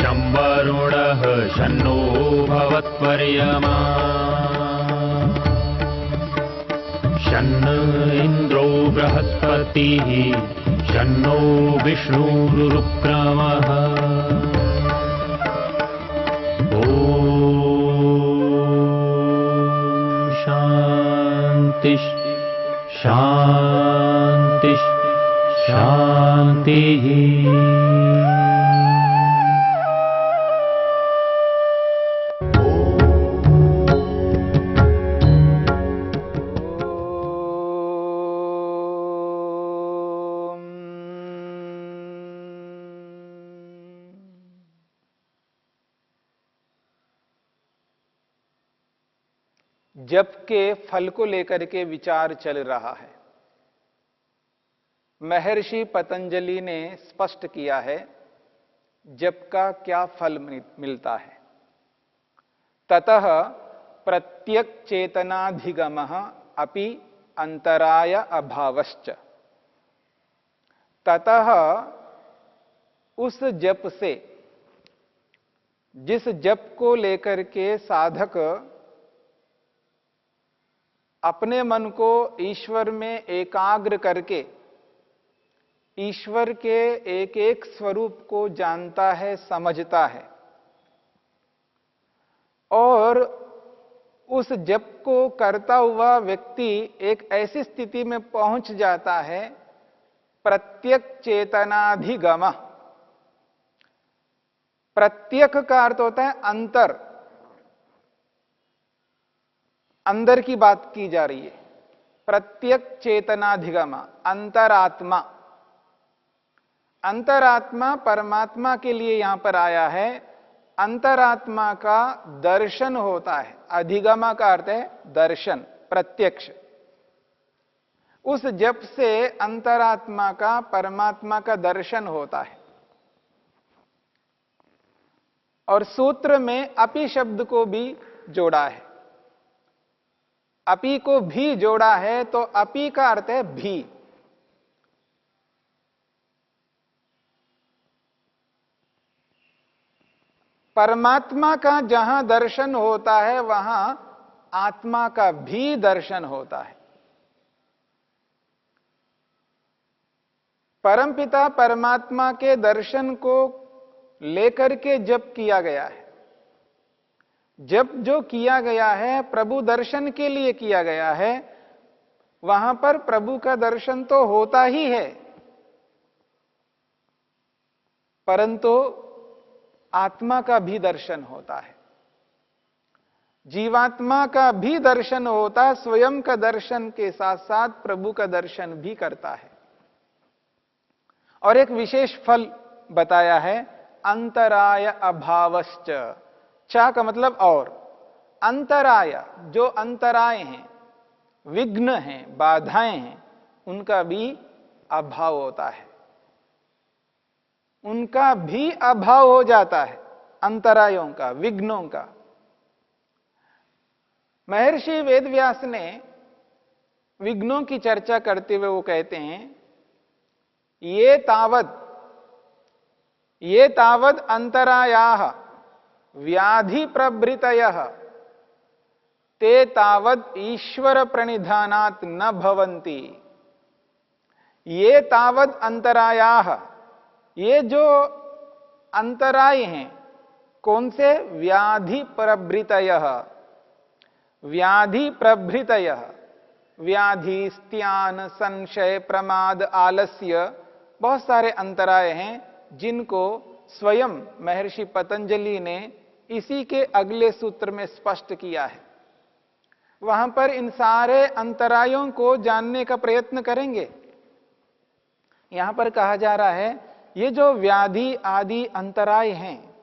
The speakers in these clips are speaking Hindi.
शं वरुणः शन्नो भवत्वर्यमा शन्न इन्द्रो बृहस्पतिः शन्नो विष्णुरुक्रमः ॐ शान्ति शान्ति शान्तिः। जप के फल को लेकर के विचार चल रहा है। महर्षि पतंजलि ने स्पष्ट किया है जप का क्या फल मिलता है। ततः प्रत्यक चेतनाधिगमः अपि अंतराय अभावश्च। ततः उस जप से, जिस जप को लेकर के साधक अपने मन को ईश्वर में एकाग्र करके ईश्वर के एक एक स्वरूप को जानता है, समझता है, और उस जप को करता हुआ व्यक्ति एक ऐसी स्थिति में पहुंच जाता है, प्रत्यक चेतनाधिगम। प्रत्यक का अर्थ होता है अंतर, अंदर की बात की जा रही है। प्रत्यक चेतनाधिगम, अंतरात्मा। अंतरात्मा परमात्मा के लिए यहां पर आया है। अंतरात्मा का दर्शन होता है। अधिगमा का अर्थ है दर्शन, प्रत्यक्ष। उस जप से अंतरात्मा का, परमात्मा का दर्शन होता है। और सूत्र में अपि शब्द को भी जोड़ा है। अपि को भी जोड़ा है, तो अपि का अर्थ है भी। परमात्मा का जहां दर्शन होता है वहां आत्मा का भी दर्शन होता है। परमपिता परमात्मा के दर्शन को लेकर के जप किया गया है। जप जो किया गया है प्रभु दर्शन के लिए किया गया है। वहां पर प्रभु का दर्शन तो होता ही है, परंतु आत्मा का भी दर्शन होता है, जीवात्मा का भी दर्शन होता है। स्वयं का दर्शन के साथ साथ प्रभु का दर्शन भी करता है। और एक विशेष फल बताया है, अंतराय अभावश्च। चा का मतलब और, अंतराय, जो अंतराय हैं, विघ्न हैं, बाधाएं हैं, उनका भी अभाव होता है। उनका भी अभाव हो जाता है, अंतरायों का, विघ्नों का। महर्षि वेदव्यास ने विघ्नों की चर्चा करते हुए वो कहते हैं, ये तावद अंतरायाः व्याधि प्रभृतयः ते तावद ईश्वर प्रणिधानात् न भवन्ति। ये तावद अंतरायाः, ये जो अंतराय हैं, कौन से? व्याधि प्रभृतयः। व्याधि प्रभृतयः, व्याधि, स्त्यान, संशय, प्रमाद, आलस्य, बहुत सारे अंतराय हैं जिनको स्वयं महर्षि पतंजलि ने इसी के अगले सूत्र में स्पष्ट किया है। वहां पर इन सारे अंतरायों को जानने का प्रयत्न करेंगे। यहां पर कहा जा रहा है, ये जो व्याधि आदि अंतराय हैं,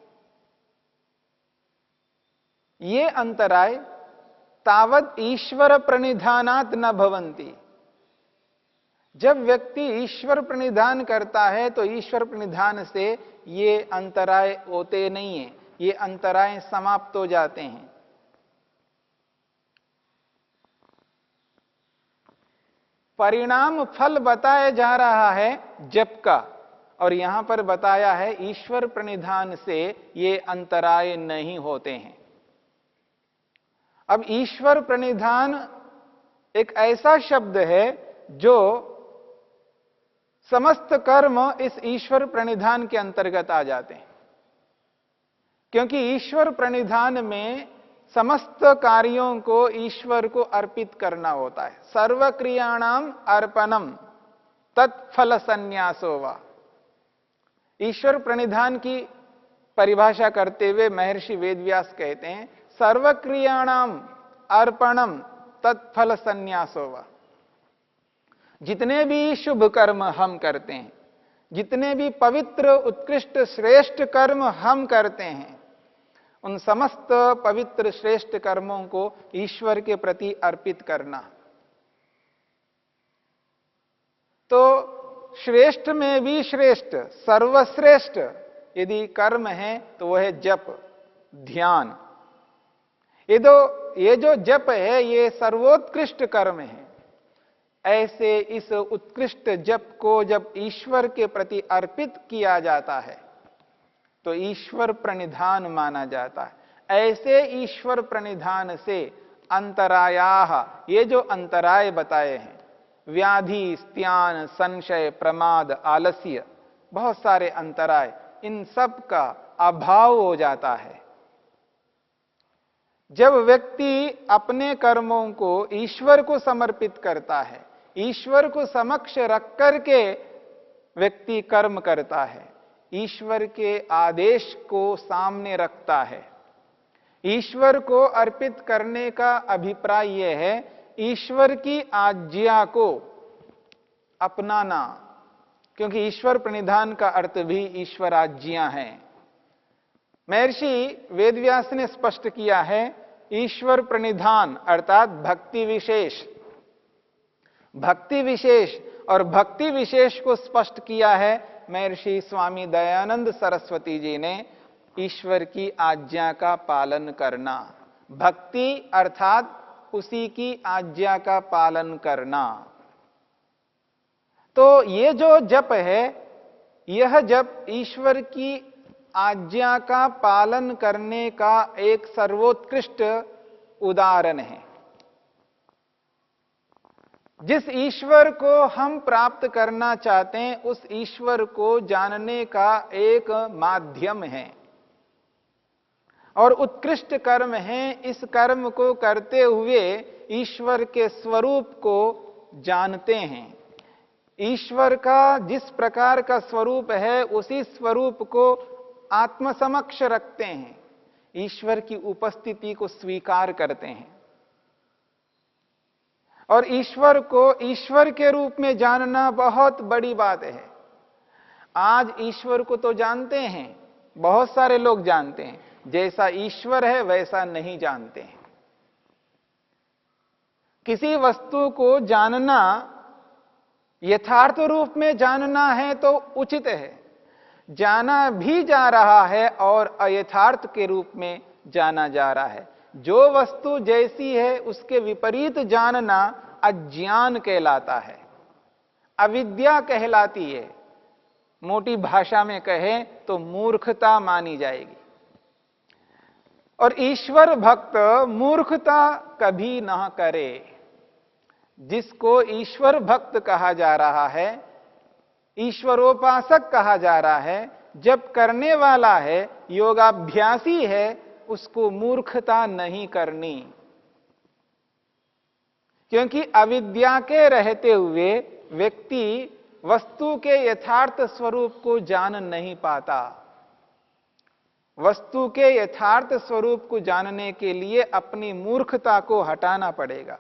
ये अंतराय तावत ईश्वर प्रणिधानात् न भवन्ति। जब व्यक्ति ईश्वर प्रणिधान करता है तो ईश्वर प्रणिधान से ये अंतराय होते नहीं है, ये अंतराय समाप्त हो जाते हैं। परिणाम फल बताया जा रहा है जप का, और यहां पर बताया है ईश्वर प्रणिधान से ये अंतराय नहीं होते हैं। अब ईश्वर प्रणिधान एक ऐसा शब्द है जो समस्त कर्म इस ईश्वर प्रणिधान के अंतर्गत आ जाते हैं, क्योंकि ईश्वर प्रणिधान में समस्त कार्यों को ईश्वर को अर्पित करना होता है। सर्व क्रियाणाम अर्पणम तत्फल संन्यासो वा। ईश्वर प्रणिधान की परिभाषा करते हुए महर्षि वेदव्यास कहते हैं सर्व क्रियाणाम अर्पणम तत्फल संन्यासो वा। जितने भी शुभ कर्म हम करते हैं, जितने भी पवित्र उत्कृष्ट श्रेष्ठ कर्म हम करते हैं, उन समस्त पवित्र श्रेष्ठ कर्मों को ईश्वर के प्रति अर्पित करना। तो श्रेष्ठ में भी श्रेष्ठ, सर्वश्रेष्ठ यदि कर्म है तो वह है जप, ध्यान। ये जो जप है ये सर्वोत्कृष्ट कर्म है। ऐसे इस उत्कृष्ट जप को जब ईश्वर के प्रति अर्पित किया जाता है तो ईश्वर प्रणिधान माना जाता है। ऐसे ईश्वर प्रणिधान से अंतरायाः, ये जो अंतराय बताए हैं, व्याधि, स्त्यान, संशय, प्रमाद, आलस्य, बहुत सारे अंतराय, इन सब का अभाव हो जाता है। जब व्यक्ति अपने कर्मों को ईश्वर को समर्पित करता है, ईश्वर को समक्ष रख करके व्यक्ति कर्म करता है, ईश्वर के आदेश को सामने रखता है। ईश्वर को अर्पित करने का अभिप्राय यह है ईश्वर की आज्ञा को अपनाना, क्योंकि ईश्वर प्रणिधान का अर्थ भी ईश्वर आज्ञा है। महर्षि वेदव्यास ने स्पष्ट किया है ईश्वर प्रणिधान अर्थात भक्ति विशेष। भक्ति विशेष और भक्ति विशेष को स्पष्ट किया है महर्षि स्वामी दयानंद सरस्वती जी ने, ईश्वर की आज्ञा का पालन करना। भक्ति अर्थात उसी की आज्ञा का पालन करना। तो ये जो जप है, यह जप ईश्वर की आज्ञा का पालन करने का एक सर्वोत्कृष्ट उदाहरण है। जिस ईश्वर को हम प्राप्त करना चाहते हैं उस ईश्वर को जानने का एक माध्यम है और उत्कृष्ट कर्म है। इस कर्म को करते हुए ईश्वर के स्वरूप को जानते हैं। ईश्वर का जिस प्रकार का स्वरूप है उसी स्वरूप को आत्मसमक्ष रखते हैं, ईश्वर की उपस्थिति को स्वीकार करते हैं और ईश्वर को ईश्वर के रूप में जानना बहुत बड़ी बात है। आज ईश्वर को तो जानते हैं, बहुत सारे लोग जानते हैं, जैसा ईश्वर है वैसा नहीं जानते हैं। किसी वस्तु को जानना यथार्थ रूप में जानना है तो उचित है, जाना भी जा रहा है और अयथार्थ के रूप में जाना जा रहा है। जो वस्तु जैसी है उसके विपरीत जानना अज्ञान कहलाता है, अविद्या कहलाती है। मोटी भाषा में कहें तो मूर्खता मानी जाएगी। और ईश्वर भक्त मूर्खता कभी ना करे। जिसको ईश्वर भक्त कहा जा रहा है, ईश्वरोपासक कहा जा रहा है, जब करने वाला है, योगाभ्यासी है, उसको मूर्खता नहीं करनी। क्योंकि अविद्या के रहते हुए व्यक्ति वस्तु के यथार्थ स्वरूप को जान नहीं पाता। वस्तु के यथार्थ स्वरूप को जानने के लिए अपनी मूर्खता को हटाना पड़ेगा।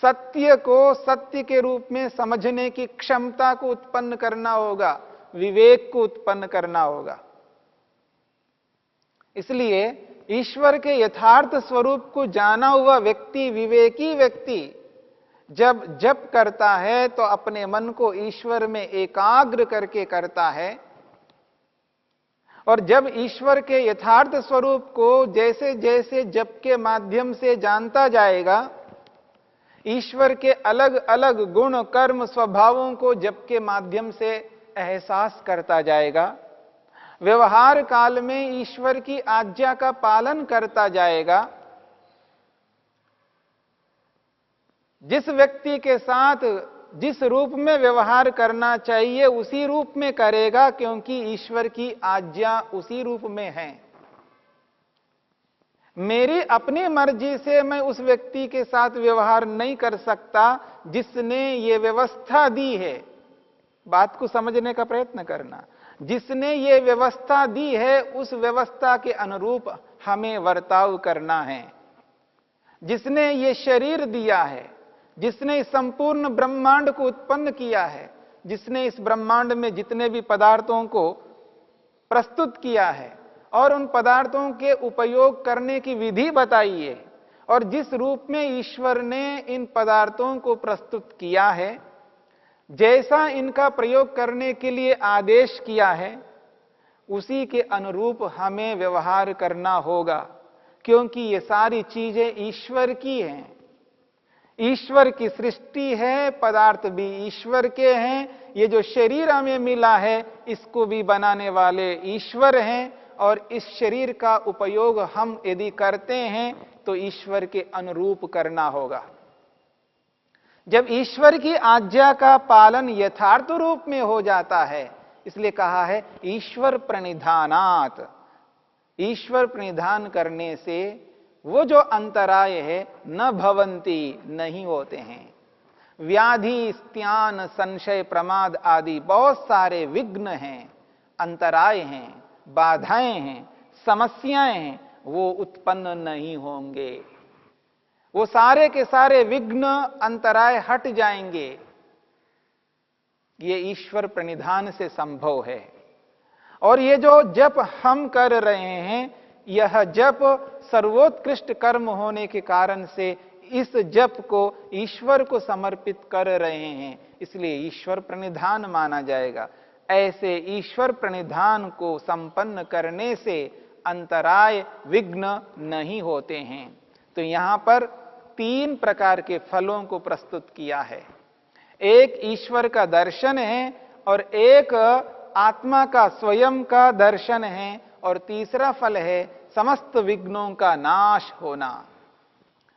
सत्य को सत्य के रूप में समझने की क्षमता को उत्पन्न करना होगा, विवेक को उत्पन्न करना होगा। इसलिए ईश्वर के यथार्थ स्वरूप को जाना हुआ व्यक्ति, विवेकी व्यक्ति जब जप करता है तो अपने मन को ईश्वर में एकाग्र करके करता है। और जब ईश्वर के यथार्थ स्वरूप को जैसे जैसे जप के माध्यम से जानता जाएगा, ईश्वर के अलग अलग गुण कर्म स्वभावों को जप के माध्यम से एहसास करता जाएगा, व्यवहार काल में ईश्वर की आज्ञा का पालन करता जाएगा, जिस व्यक्ति के साथ जिस रूप में व्यवहार करना चाहिए उसी रूप में करेगा, क्योंकि ईश्वर की आज्ञा उसी रूप में है। मेरी अपनी मर्जी से मैं उस व्यक्ति के साथ व्यवहार नहीं कर सकता जिसने ये व्यवस्था दी है। बात को समझने का प्रयत्न करना। जिसने ये व्यवस्था दी है उस व्यवस्था के अनुरूप हमें वर्ताव करना है। जिसने ये शरीर दिया है, जिसने इस संपूर्ण ब्रह्मांड को उत्पन्न किया है, जिसने इस ब्रह्मांड में जितने भी पदार्थों को प्रस्तुत किया है और उन पदार्थों के उपयोग करने की विधि बताई है, और जिस रूप में ईश्वर ने इन पदार्थों को प्रस्तुत किया है, जैसा इनका प्रयोग करने के लिए आदेश किया है, उसी के अनुरूप हमें व्यवहार करना होगा, क्योंकि ये सारी चीजें ईश्वर की हैं। ईश्वर की सृष्टि है, पदार्थ भी ईश्वर के हैं। ये जो शरीर हमें मिला है इसको भी बनाने वाले ईश्वर हैं, और इस शरीर का उपयोग हम यदि करते हैं तो ईश्वर के अनुरूप करना होगा। जब ईश्वर की आज्ञा का पालन यथार्थ रूप में हो जाता है, इसलिए कहा है ईश्वर प्रणिधानात्। ईश्वर प्रणिधान करने से वो जो अंतराय है न भवंती, नहीं होते हैं। व्याधि, स्त्यान, संशय, प्रमाद आदि बहुत सारे विघ्न हैं, अंतराय हैं, बाधाएं हैं, समस्याएं हैं, वो उत्पन्न नहीं होंगे। वो सारे के सारे विघ्न, अंतराय हट जाएंगे। ये ईश्वर प्रणिधान से संभव है। और ये जो जप हम कर रहे हैं, यह जप सर्वोत्कृष्ट कर्म होने के कारण से इस जप को ईश्वर को समर्पित कर रहे हैं, इसलिए ईश्वर प्रणिधान माना जाएगा। ऐसे ईश्वर प्रणिधान को संपन्न करने से अंतराय, विघ्न नहीं होते हैं। तो यहां पर 3 प्रकार के फलों को प्रस्तुत किया है। एक ईश्वर का दर्शन है, और एक आत्मा का स्वयं का दर्शन है, और तीसरा फल है समस्त विघ्नों का नाश होना।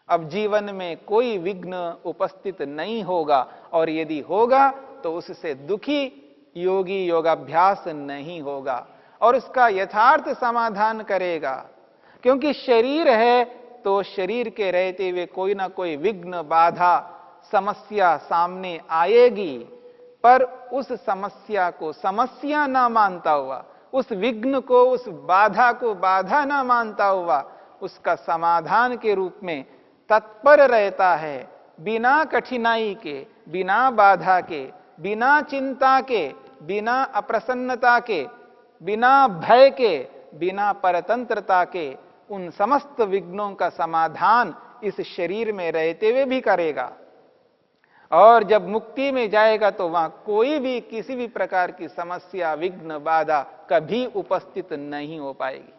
अब जीवन में कोई विघ्न उपस्थित नहीं होगा, और यदि होगा तो उससे दुखी योगी योगाभ्यास नहीं होगा, और उसका यथार्थ समाधान करेगा। क्योंकि शरीर है तो शरीर के रहते हुए कोई ना कोई विघ्न, बाधा, समस्या सामने आएगी, पर उस समस्या को समस्या ना मानता हुआ, उस विघ्न को, उस बाधा को बाधा ना मानता हुआ, उसका समाधान के रूप में तत्पर रहता है, बिना कठिनाई के, बिना बाधा के, बिना चिंता के, बिना अप्रसन्नता के, बिना भय के, बिना परतंत्रता के, उन समस्त विघ्नों का समाधान इस शरीर में रहते हुए भी करेगा। और जब मुक्ति में जाएगा तो वहां कोई भी किसी भी प्रकार की समस्या, विघ्न, बाधा कभी उपस्थित नहीं हो पाएगी।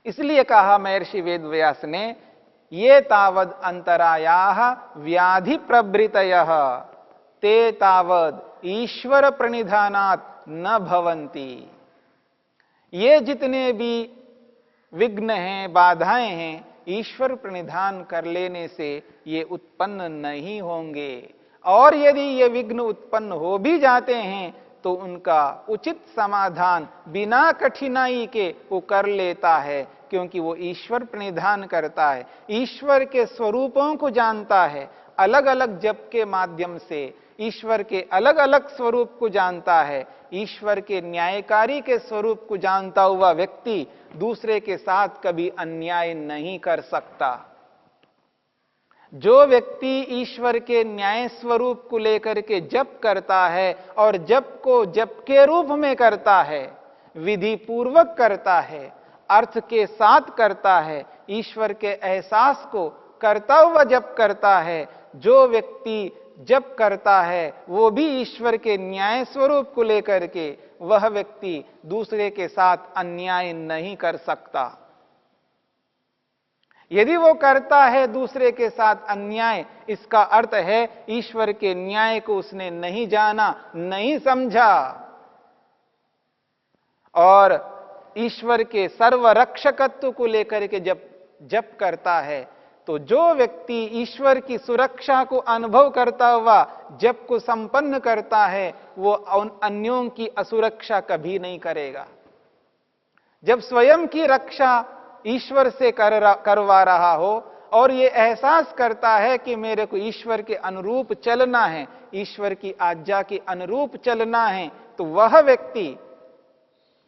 इसलिए कहा महर्षि वेदव्यास ने, ये तावद अंतरायाः व्याधि प्रभृतयः ते तावद ईश्वर प्रणिधानात् न भवन्ति। ये जितने भी विघ्न हैं, बाधाएं हैं, ईश्वर प्रणिधान कर लेने से ये उत्पन्न नहीं होंगे। और यदि ये विघ्न उत्पन्न हो भी जाते हैं तो उनका उचित समाधान बिना कठिनाई के वो कर लेता है, क्योंकि वो ईश्वर प्रणिधान करता है, ईश्वर के स्वरूपों को जानता है। अलग अलग जप के माध्यम से ईश्वर के अलग अलग स्वरूप को जानता है। ईश्वर के न्यायकारी के स्वरूप को जानता हुआ व्यक्ति दूसरे के साथ कभी अन्याय नहीं कर सकता। जो व्यक्ति ईश्वर के न्याय स्वरूप को लेकर के जप करता है, और जप को जप के रूप में करता है, विधि पूर्वक करता है, अर्थ के साथ करता है, ईश्वर के एहसास को करता हुआ जप करता है, जो व्यक्ति जप करता है वो भी ईश्वर के न्याय स्वरूप को लेकर के, वह व्यक्ति दूसरे के साथ अन्याय नहीं कर सकता। यदि वो करता है दूसरे के साथ अन्याय, इसका अर्थ है ईश्वर के न्याय को उसने नहीं जाना, नहीं समझा। और ईश्वर के सर्वरक्षकत्व को लेकर के जब जप करता है, तो जो व्यक्ति ईश्वर की सुरक्षा को अनुभव करता हुआ जप को संपन्न करता है, वो अन्यों की असुरक्षा कभी नहीं करेगा। जब स्वयं की रक्षा ईश्वर से करवा रहा हो और ये एहसास करता है कि मेरे को ईश्वर के अनुरूप चलना है, ईश्वर की आज्ञा के अनुरूप चलना है, तो वह व्यक्ति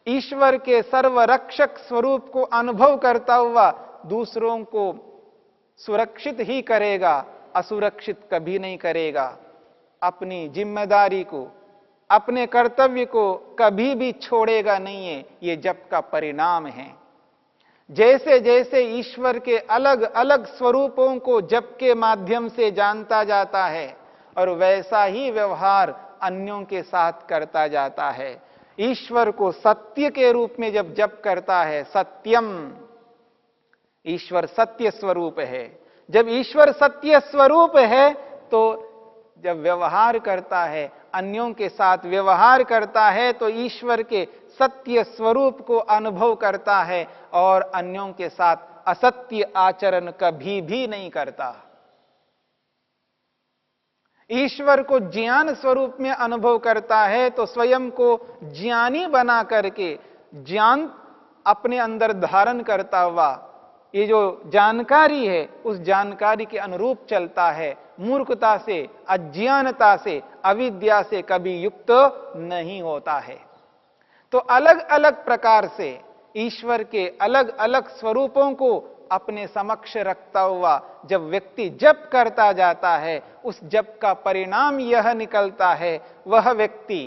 ईश्वर के सर्वरक्षक स्वरूप को अनुभव करता हुआ दूसरों को सुरक्षित ही करेगा, असुरक्षित कभी नहीं करेगा। अपनी जिम्मेदारी को, अपने कर्तव्य को कभी भी छोड़ेगा नहीं है। ये जप का परिणाम है। जैसे जैसे ईश्वर के अलग अलग स्वरूपों को जप के माध्यम से जानता जाता है, और वैसा ही व्यवहार अन्यों के साथ करता जाता है। ईश्वर को सत्य के रूप में जब जप करता है, सत्यम, ईश्वर सत्य स्वरूप है। जब ईश्वर सत्य स्वरूप है, तो जब व्यवहार करता है, अन्यों के साथ व्यवहार करता है, तो ईश्वर के सत्य स्वरूप को अनुभव करता है और अन्यों के साथ असत्य आचरण कभी भी नहीं करता। ईश्वर को ज्ञान स्वरूप में अनुभव करता है, तो स्वयं को ज्ञानी बना करके ज्ञान अपने अंदर धारण करता हुआ ये जो जानकारी है, उस जानकारी के अनुरूप चलता है। मूर्खता से, अज्ञानता से, अविद्या से कभी युक्त नहीं होता है। तो अलग अलग प्रकार से ईश्वर के अलग अलग स्वरूपों को अपने समक्ष रखता हुआ जब व्यक्ति जप करता जाता है, उस जप का परिणाम यह निकलता है, वह व्यक्ति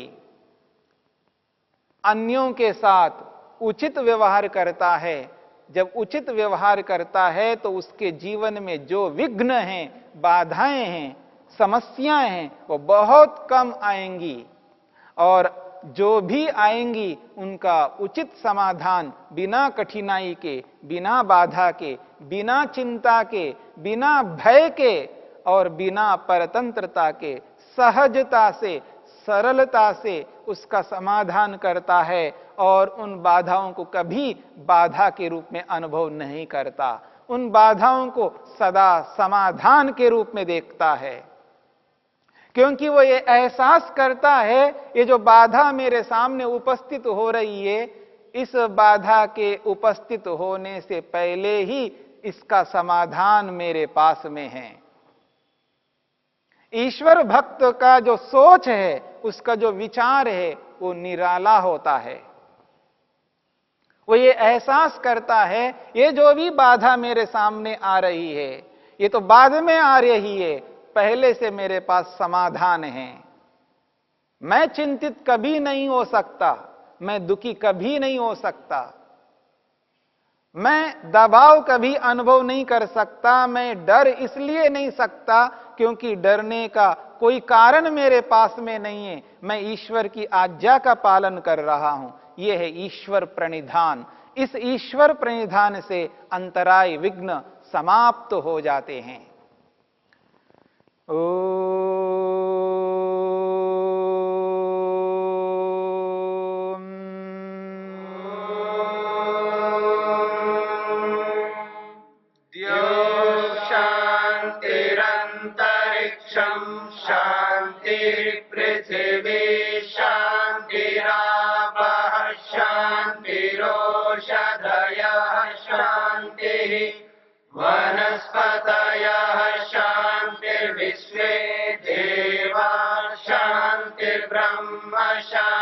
अन्यों के साथ उचित व्यवहार करता है। जब उचित व्यवहार करता है, तो उसके जीवन में जो विघ्न हैं, बाधाएं हैं, समस्याएं हैं, वो बहुत कम आएंगी, और जो भी आएंगी उनका उचित समाधान बिना कठिनाई के, बिना बाधा के, बिना चिंता के, बिना भय के और बिना परतंत्रता के सहजता से, सरलता से उसका समाधान करता है, और उन बाधाओं को कभी बाधा के रूप में अनुभव नहीं करता। उन बाधाओं को सदा समाधान के रूप में देखता है, क्योंकि वो ये एहसास करता है, ये जो बाधा मेरे सामने उपस्थित हो रही है, इस बाधा के उपस्थित होने से पहले ही इसका समाधान मेरे पास में है। ईश्वर भक्त का जो सोच है, उसका जो विचार है, वो निराला होता है। वो ये एहसास करता है, ये जो भी बाधा मेरे सामने आ रही है, ये तो बाद में आ रही है, पहले से मेरे पास समाधान है। मैं चिंतित कभी नहीं हो सकता, मैं दुखी कभी नहीं हो सकता, मैं दबाव कभी अनुभव नहीं कर सकता, मैं डर इसलिए नहीं सकता क्योंकि डरने का कोई कारण मेरे पास में नहीं है। मैं ईश्वर की आज्ञा का पालन कर रहा हूं। यह है ईश्वर प्रणिधान। इस ईश्वर प्रणिधान से अंतराय, विघ्न समाप्त हो जाते हैं। पृथिवी शान्तिरापः शान्तिरोषधयः शान्तिः वनस्पतयः शान्तिर्विश्वे देवा शान्तिर्ब्रह्म शान्तिः